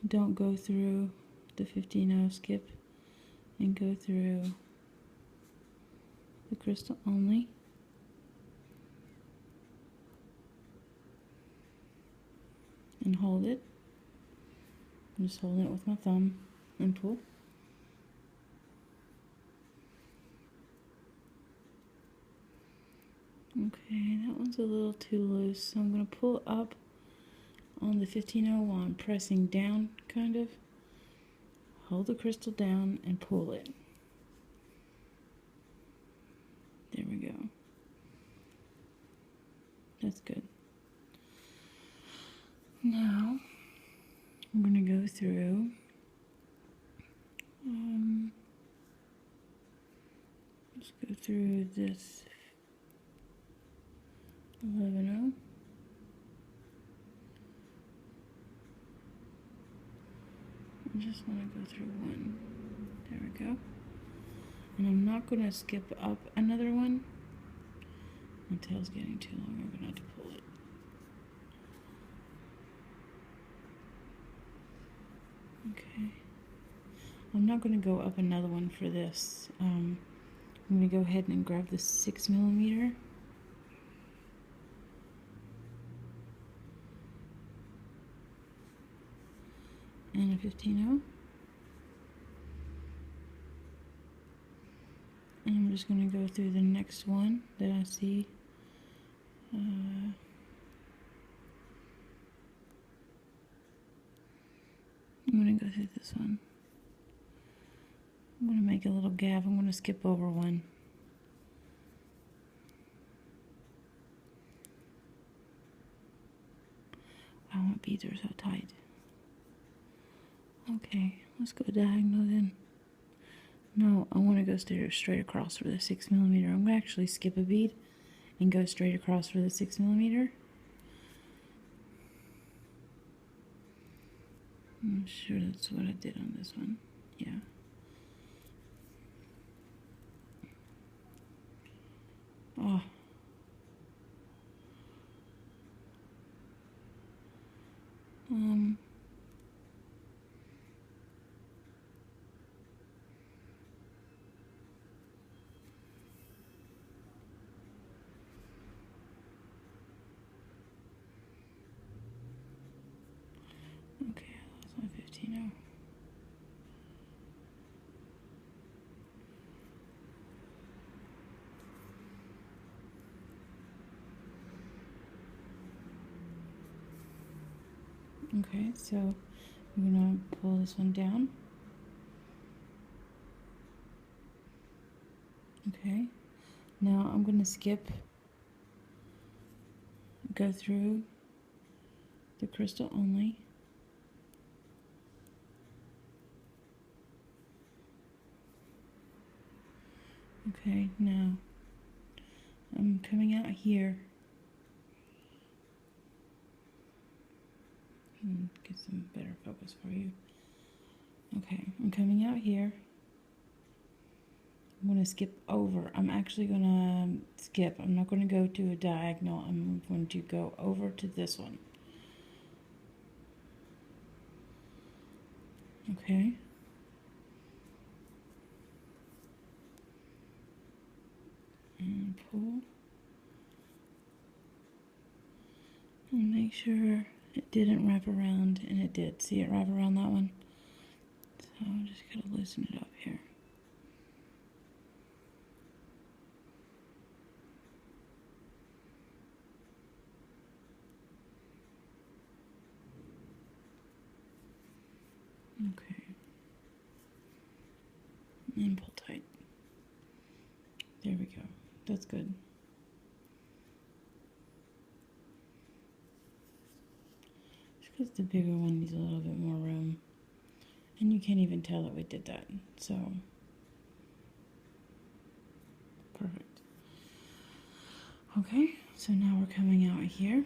Don't go through the 15-0, skip and go through the crystal only. And hold it. I'm just holding it with my thumb and pull. Okay, that one's a little too loose, so I'm going to pull up on the 15-0 while I'm pressing down, kind of. Hold the crystal down and pull it. There we go. That's good. Now, I'm going to go through let's go through this 11-0. I just want to go through one. There we go. And I'm not going to skip up another one. My tail's getting too long. I'm going to have to pull it. Okay. I'm not going to go up another one for this. I'm going to go ahead and grab the 6mm. And a 15-0. And I'm just going to go through the next one that I see. I'm going to go through this one. I'm going to make a little gap. I'm going to skip over one. Wow, my beads are so tight. Okay, let's go diagonal then. No, I want to go straight across for the 6mm. I'm going to actually skip a bead and go straight across for the 6mm. I'm sure that's what I did on this one. Yeah. Oh. Okay, that's my 15-0. Okay, so I'm going to pull this one down. Okay, now I'm going to skip, go through the crystal only. Okay, now I'm coming out here. Get some better focus for you. Okay, I'm coming out here. I'm going to skip over. I'm actually going to skip. I'm not going to go to a diagonal. I'm going to go over to this one. Okay. And pull. And make sure it didn't wrap around, and it did. See it wrap around that one? So I'm just going to loosen it up here. Okay. And pull tight. There we go. That's good. Just because the bigger one needs a little bit more room. And you can't even tell that we did that. So, perfect. Okay, So now we're coming out here.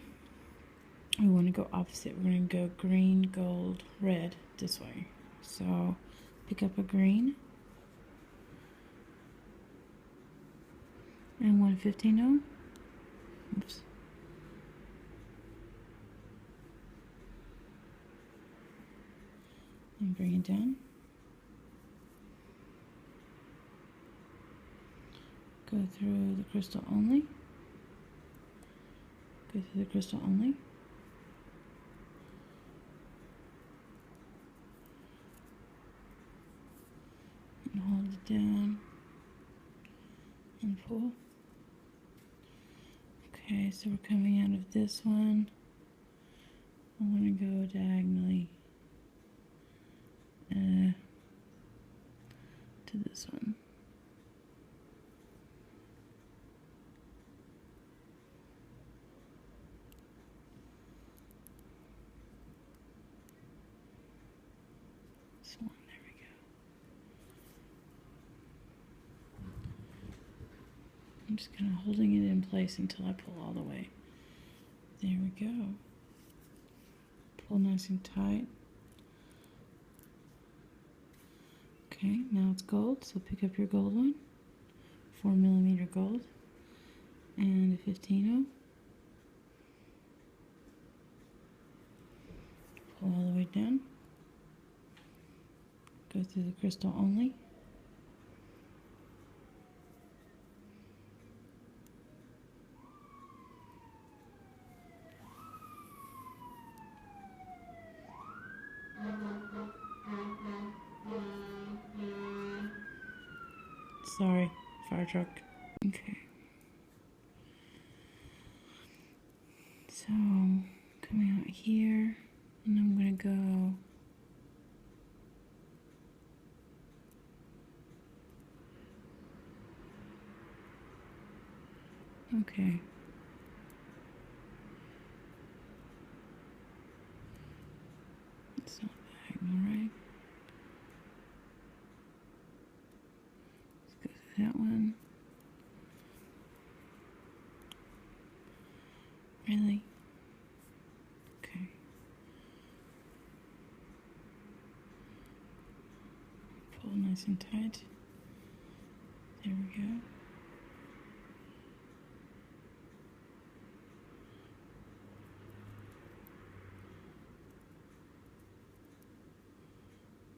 We want to go opposite. We're going to go green, gold, red this way. So pick up a green and 1/15. Oops. And bring it down. Go through the crystal only. Go through the crystal only. And hold it down and pull. Okay, so we're coming out of this one. I'm going to go diagonally to this one. This one, there we go. I'm just kind of holding it in place until I pull all the way. There we go. Pull nice and tight. Okay, now it's gold, so pick up your gold one, 4mm gold, and a 15. Pull all the way down. Go through the crystal only. Sorry, fire truck. Okay. So, coming out here, and I'm going to go okay. It's not diagonal, right? Let's go through that one. Really? Okay. Pull nice and tight. There we go.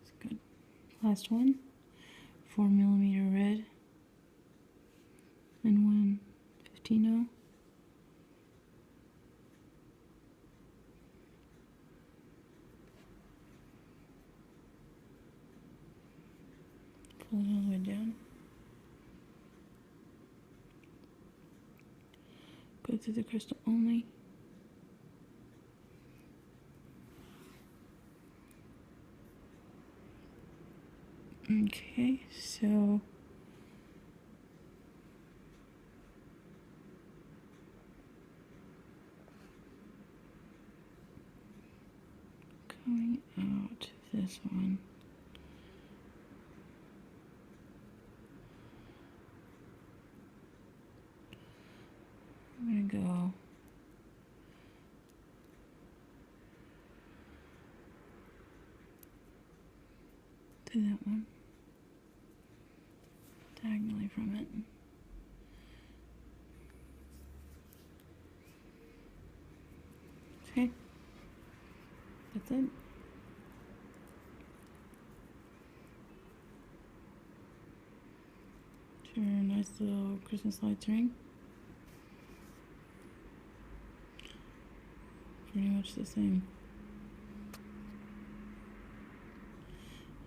It's good. Last one. 4mm red and 1/15. Pull it all the way down. Go through the crystal only. Okay, so coming out of this one. I'm gonna go to that one, diagonally from it. Okay, that's it. Sure, nice little Christmas lights ring. Pretty much the same.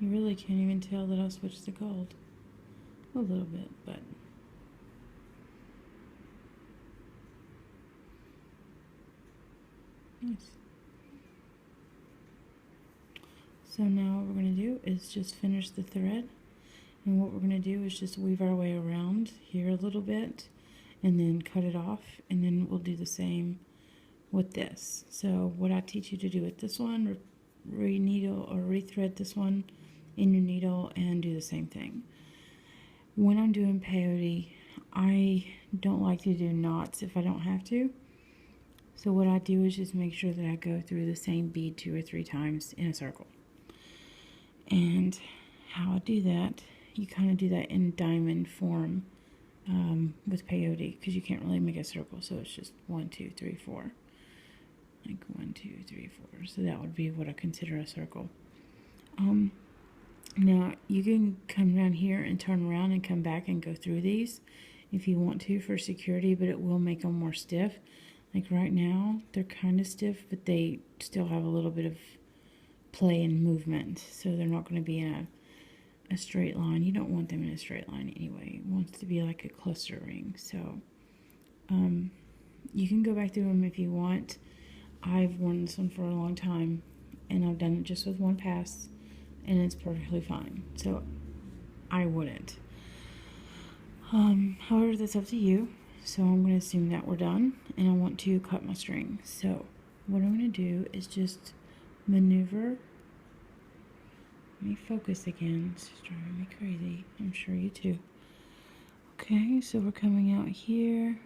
You really can't even tell that I'll switch to gold. A little bit, but nice. So now what we're going to do is just finish the thread, and what we're going to do is just weave our way around here a little bit and then cut it off, and then we'll do the same with this. So what I teach you to do with this one, re-needle or rethread this one in your needle and do the same thing. When I'm doing peyote, I don't like to do knots if I don't have to. So what I do is just make sure that I go through the same bead 2 or 3 times in a circle. And how I do that, you kind of do that in diamond form with peyote, because you can't really make a circle, so it's just 1, 2, 3, 4. Like 1, 2, 3, 4. So that would be what I consider a circle. Now you can come down here and turn around and come back and go through these if you want to for security, but it will make them more stiff. Like right now, they're kind of stiff, but they still have a little bit of play and movement, so they're not going to be in a straight line. You don't want them in a straight line anyway. It wants to be like a cluster ring. So you can go back through them if you want. I've worn this one for a long time, and I've done it just with one pass, and it's perfectly fine. So I wouldn't. However, that's up to you. So I'm going to assume that we're done, and I want to cut my string. So what I'm going to do is just maneuver. Let me focus again. It's just driving me crazy. I'm sure you too. Okay, so we're coming out here.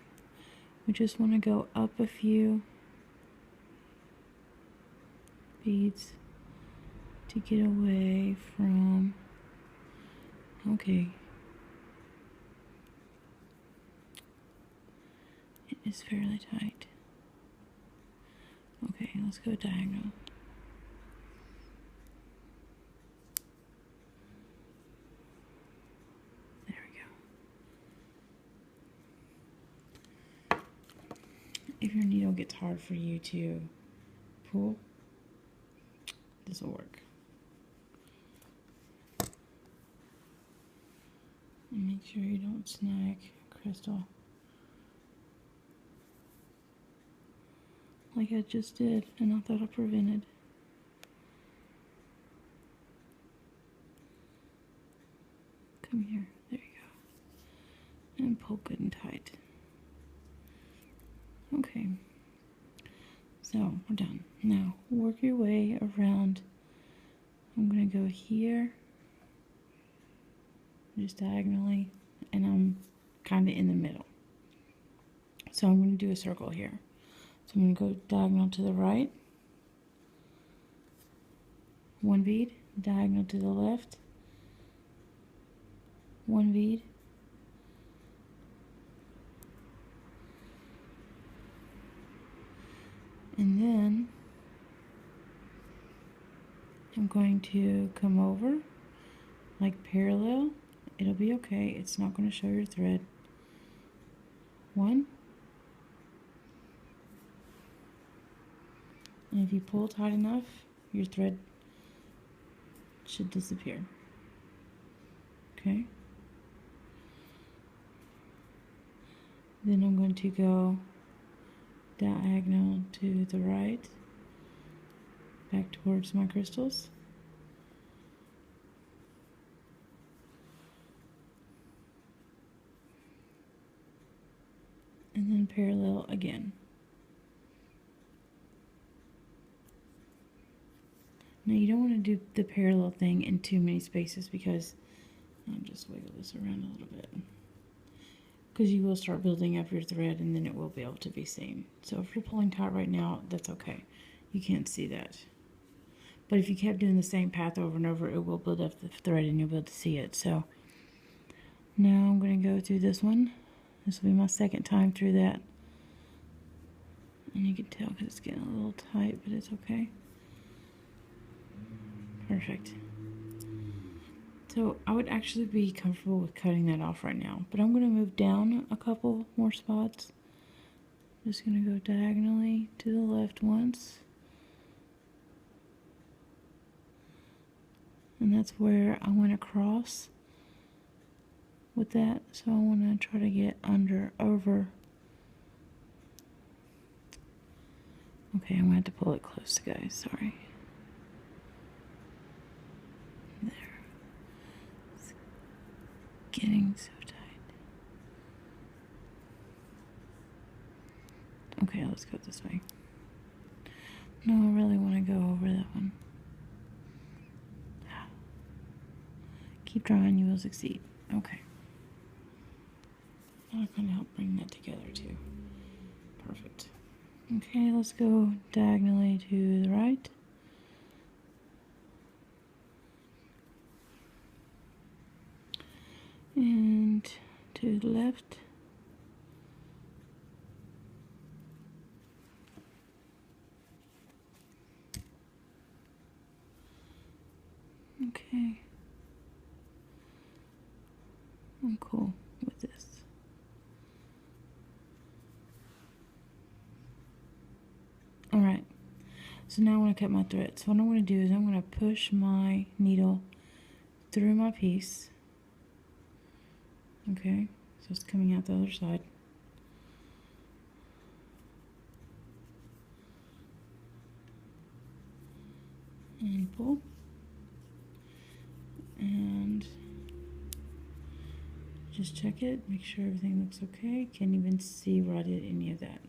We just want to go up a few beads to get away from, okay, it is fairly tight. Okay, let's go diagonal. There we go. If your needle gets hard for you to pull, this will work. And make sure you don't snag crystal like I just did, and I thought I prevented. Come here, there you go. And pull good and tight. Okay, so we're done. Now work your way around. I'm gonna go here, just diagonally, and I'm kind of in the middle. So I'm going to do a circle here. So I'm going to go diagonal to the right, 1 bead, diagonal to the left, 1 bead, and then I'm going to come over like parallel. It'll be okay. It's not going to show your thread. 1. And if you pull tight enough, your thread should disappear. Okay. Then I'm going to go diagonal to the right, back towards my crystals. And then parallel again. Now you don't want to do the parallel thing in too many spaces, because I'll just wiggle this around a little bit, because you will start building up your thread and then it will be able to be seen. So if you're pulling taut right now, that's okay. You can't see that. But if you kept doing the same path over and over, it will build up the thread and you'll be able to see it. So now I'm going to go through this one. This will be my second time through that. And you can tell because it's getting a little tight, but it's okay. Perfect. So I would actually be comfortable with cutting that off right now, but I'm going to move down a couple more spots. Just going to go diagonally to the left once. And that's where I went across with that. So I want to try to get over. Okay, I'm going to have to pull it close, guys. Sorry. There. It's getting so tight. Okay, let's go this way. No, I really want to go over that one. Keep trying, you will succeed. Okay. That'll kind of help bring that together too. Perfect. Okay, let's go diagonally to the right. And to the left. Okay. I'm cool with this. Alright, so now I want to cut my thread. So what I'm going to do is I'm going to push my needle through my piece. Okay, so it's coming out the other side. And pull. And just check it, make sure everything looks okay. Can't even see where I did any of that.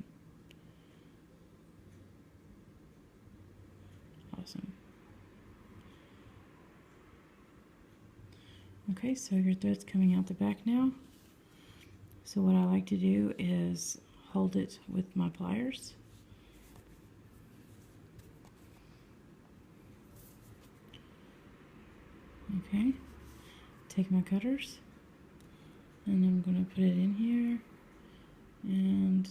Awesome. Okay, so your thread's coming out the back now. So what I like to do is hold it with my pliers. Okay, take my cutters and I'm going to put it in here, and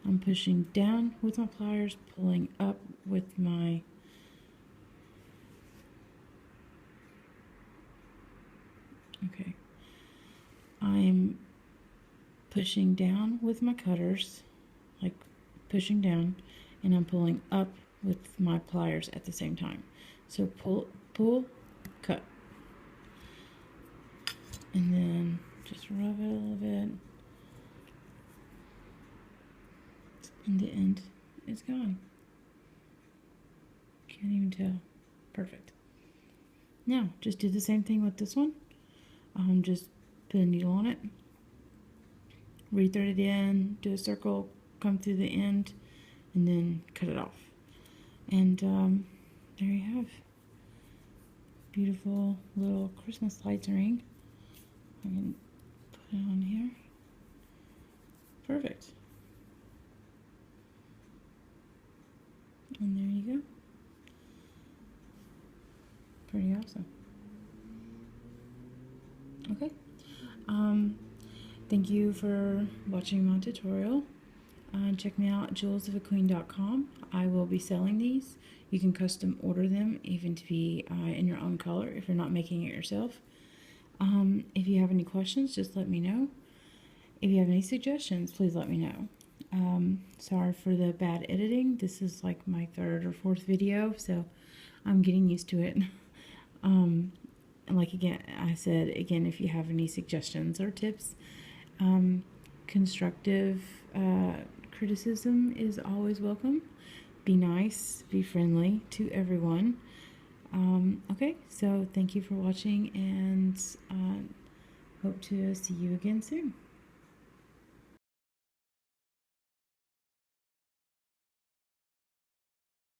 I'm pushing down with my pliers, pulling up with my I'm pushing down with my cutters, like pushing down, and I'm pulling up with my pliers at the same time. So pull, cut. And then just rub it a little bit. And the end is gone. Can't even tell. Perfect. Now, just do the same thing with this one. Just put a needle on it, re-thread it in, do a circle, come through the end, and then cut it off. And there you have beautiful little Christmas lights ring. I can put it on here. Perfect. And there you go. Pretty awesome. Okay. Thank you for watching my tutorial. Check me out at JewelsofaQueen.com. I will be selling these. You can custom order them, even to be in your own color if you're not making it yourself. If you have any questions, just let me know. If you have any suggestions, please let me know. Sorry for the bad editing. This is like my third or fourth video, so I'm getting used to it. And like I said, if you have any suggestions or tips, constructive criticism is always welcome. Be nice, be friendly to everyone. Okay, so thank you for watching, and hope to see you again soon.